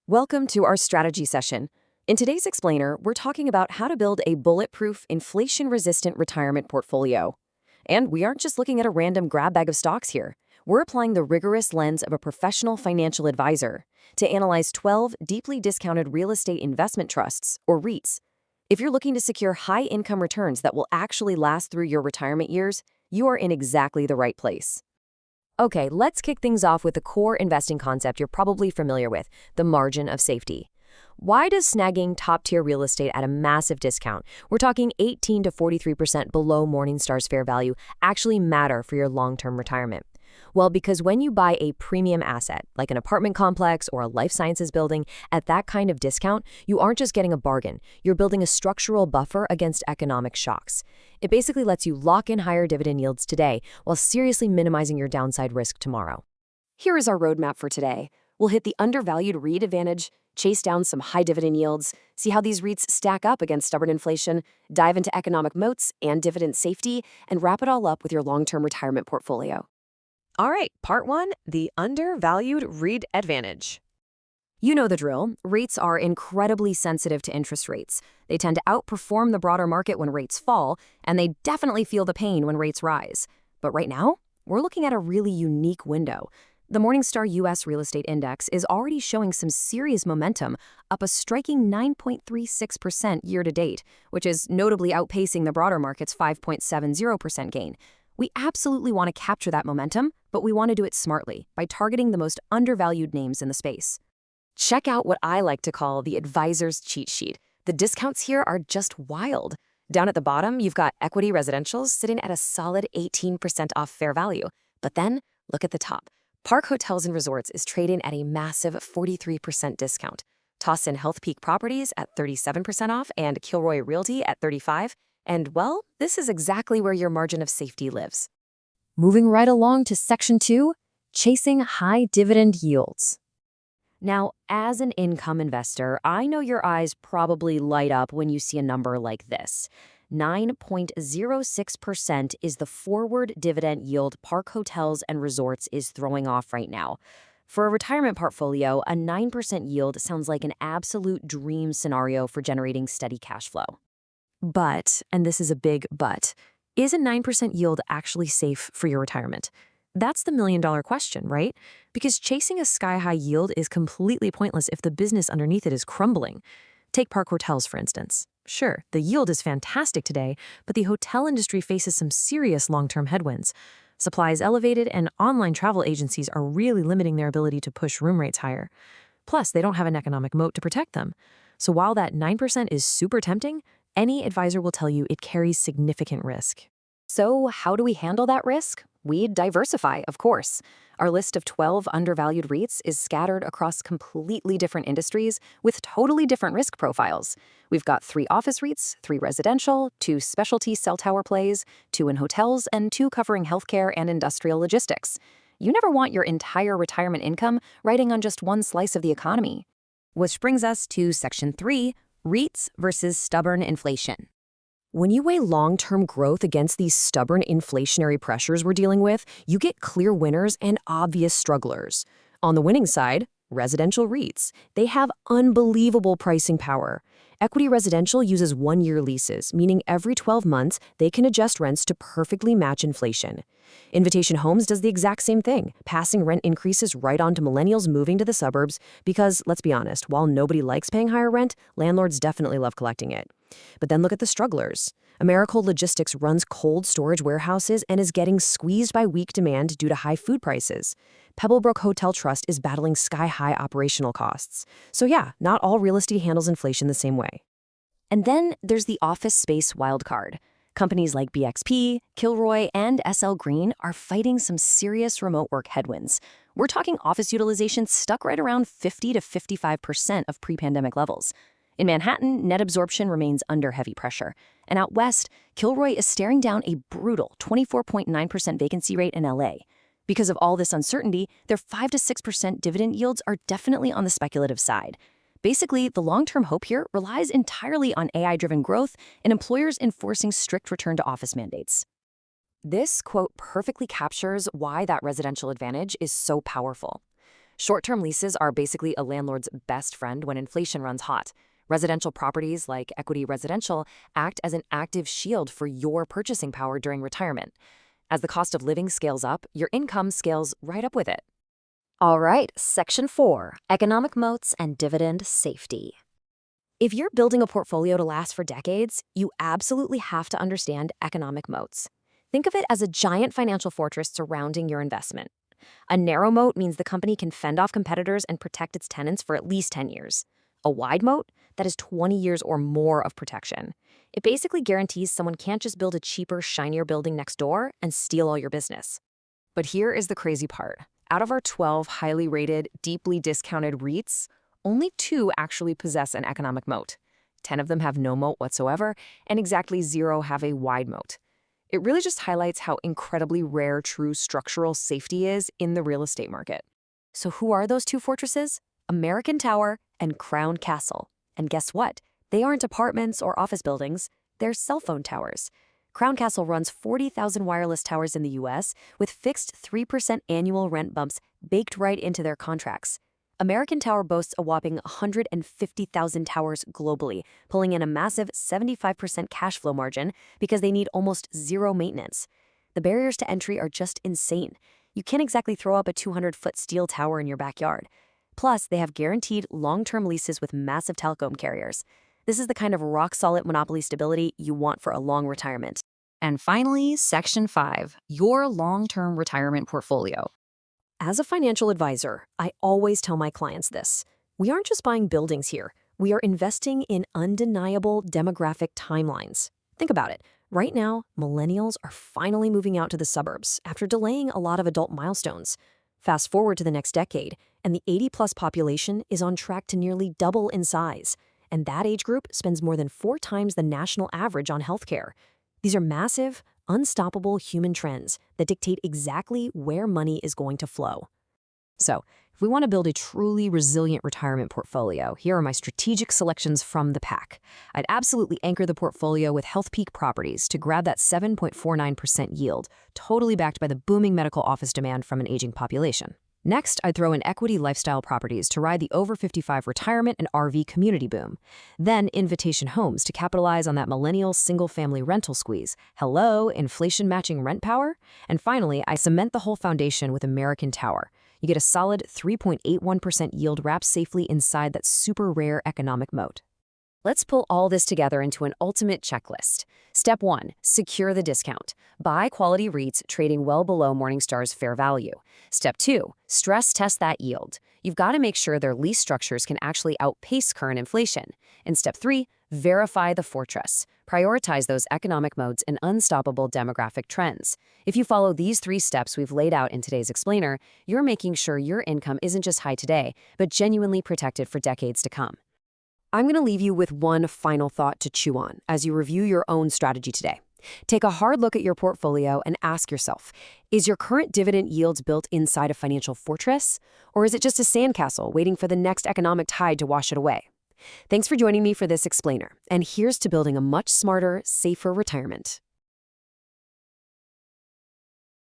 Welcome to our strategy session. In today's explainer, we're talking about how to build a bulletproof, inflation-resistant retirement portfolio. And we aren't just looking at a random grab bag of stocks here. We're applying the rigorous lens of a professional financial advisor to analyze 12 deeply discounted real estate investment trusts, or Reits. If you're looking to secure high-income returns that will actually last through your retirement years, you are in exactly the right place. Okay, let's kick things off with the core investing concept you're probably familiar with, the margin of safety. Why does snagging top-tier real estate at a massive discount, we're talking 18 to 43% below Morningstar's fair value, actually matter for your long-term retirement? Well, because when you buy a premium asset, like an apartment complex or a life sciences building, at that kind of discount, you aren't just getting a bargain, you're building a structural buffer against economic shocks. It basically lets you lock in higher dividend yields today while seriously minimizing your downside risk tomorrow. Here is our roadmap for today. We'll hit the undervalued REIT advantage, chase down some high dividend yields, see how these REITs stack up against stubborn inflation, dive into economic moats and dividend safety, and wrap it all up with your long-term retirement portfolio. All right, part one, the undervalued REIT advantage. You know the drill. REITs are incredibly sensitive to interest rates. They tend to outperform the broader market when rates fall, and they definitely feel the pain when rates rise. But right now, we're looking at a really unique window. The Morningstar U.S. Real Estate Index is already showing some serious momentum, up a striking 9.36% year-to-date, which is notably outpacing the broader market's 5.70% gain. We absolutely want to capture that momentum, but we want to do it smartly by targeting the most undervalued names in the space. Check out what I like to call the advisor's cheat sheet. The discounts here are just wild. Down at the bottom, you've got equity residentials sitting at a solid 18% off fair value. But then, look at the top. Park Hotels and Resorts is trading at a massive 43% discount. Toss in Health Peak Properties at 37% off and Kilroy Realty at 35%. And, well, this is exactly where your margin of safety lives. Moving right along to Section 2, chasing high dividend yields. Now, as an income investor, I know your eyes probably light up when you see a number like this. 9.06% is the forward dividend yield Park Hotels and Resorts is throwing off right now. For a retirement portfolio, a 9% yield sounds like an absolute dream scenario for generating steady cash flow. But, and this is a big but, is a 9% yield actually safe for your retirement? That's the million-dollar question, right? Because chasing a sky-high yield is completely pointless if the business underneath it is crumbling. Take Park Hotels, for instance. Sure, the yield is fantastic today, but the hotel industry faces some serious long-term headwinds. Supply is elevated, and online travel agencies are really limiting their ability to push room rates higher. Plus, they don't have an economic moat to protect them. So while that 9% is super tempting, any advisor will tell you it carries significant risk. So how do we handle that risk? We diversify, of course. Our list of 12 undervalued REITs is scattered across completely different industries with totally different risk profiles. We've got 3 office REITs, 3 residential, 2 specialty cell tower plays, 2 in hotels, and 2 covering healthcare and industrial logistics. You never want your entire retirement income riding on just one slice of the economy. Which brings us to Section 3, REITs versus stubborn inflation. When you weigh long-term growth against these stubborn inflationary pressures we're dealing with, you get clear winners and obvious strugglers. On the winning side, residential REITs. They have unbelievable pricing power. Equity residential uses 1-year leases, meaning every 12 months, they can adjust rents to perfectly match inflation. Invitation Homes does the exact same thing, passing rent increases right on to millennials moving to the suburbs because, let's be honest, while nobody likes paying higher rent, landlords definitely love collecting it. But then look at the strugglers. Americold Logistics runs cold storage warehouses and is getting squeezed by weak demand due to high food prices. Pebblebrook Hotel Trust is battling sky-high operational costs. So yeah, not all real estate handles inflation the same way. And then there's the office space wildcard. Companies like BXP, Kilroy, and SL Green are fighting some serious remote work headwinds. We're talking office utilization stuck right around 50 to 55% of pre-pandemic levels. In Manhattan, net absorption remains under heavy pressure. And out west, Kilroy is staring down a brutal 24.9% vacancy rate in LA. Because of all this uncertainty, their 5 to 6% dividend yields are definitely on the speculative side. Basically, the long-term hope here relies entirely on AI-driven growth and employers enforcing strict return-to-office mandates. This quote perfectly captures why that residential advantage is so powerful. Short-term leases are basically a landlord's best friend when inflation runs hot. Residential properties like Equity Residential act as an active shield for your purchasing power during retirement. As the cost of living scales up, your income scales right up with it. All right, Section 4, Economic Moats and Dividend Safety. If you're building a portfolio to last for decades, you absolutely have to understand economic moats. Think of it as a giant financial fortress surrounding your investment. A narrow moat means the company can fend off competitors and protect its tenants for at least 10 years. A wide moat, that is 20 years or more of protection. It basically guarantees someone can't just build a cheaper, shinier building next door and steal all your business. But here is the crazy part. Out of our 12 highly rated, deeply discounted REITs, only 2 actually possess an economic moat. 10 of them have no moat whatsoever, and exactly 0 have a wide moat. It really just highlights how incredibly rare true structural safety is in the real estate market. So who are those 2 fortresses? American Tower and Crown Castle. And guess what? They aren't apartments or office buildings, they're cell phone towers. Crown Castle runs 40,000 wireless towers in the US with fixed 3% annual rent bumps baked right into their contracts. American Tower boasts a whopping 150,000 towers globally, pulling in a massive 75% cash flow margin because they need almost 0 maintenance. The barriers to entry are just insane. You can't exactly throw up a 200-foot steel tower in your backyard. Plus, they have guaranteed long-term leases with massive telecom carriers. This is the kind of rock-solid monopoly stability you want for a long retirement. And finally, Section 5, your long-term retirement portfolio. As a financial advisor, I always tell my clients this. We aren't just buying buildings here. We are investing in undeniable demographic timelines. Think about it. Right now, millennials are finally moving out to the suburbs after delaying a lot of adult milestones. Fast forward to the next decade, and the 80-plus population is on track to nearly double in size. And that age group spends more than 4 times the national average on healthcare. These are massive, unstoppable human trends that dictate exactly where money is going to flow. So, if we want to build a truly resilient retirement portfolio, here are my strategic selections from the pack. I'd absolutely anchor the portfolio with Healthpeak Properties to grab that 7.49% yield, totally backed by the booming medical office demand from an aging population. Next, I'd throw in Equity Lifestyle Properties to ride the over-55 retirement and RV community boom. Then Invitation Homes to capitalize on that millennial single-family rental squeeze. Hello, inflation-matching rent power? And finally, I cement the whole foundation with American Tower. You get a solid 3.81% yield wrapped safely inside that super rare economic moat. Let's pull all this together into an ultimate checklist. Step 1, secure the discount. Buy quality REITs trading well below Morningstar's fair value. Step 2, stress test that yield. You've got to make sure their lease structures can actually outpace current inflation. And step 3, verify the fortress. Prioritize those economic modes and unstoppable demographic trends. If you follow these 3 steps we've laid out in today's explainer, you're making sure your income isn't just high today, but genuinely protected for decades to come. I'm going to leave you with one final thought to chew on as you review your own strategy today. Take a hard look at your portfolio and ask yourself, is your current dividend yields built inside a financial fortress? Or is it just a sandcastle waiting for the next economic tide to wash it away? Thanks for joining me for this explainer, and here's to building a much smarter, safer retirement.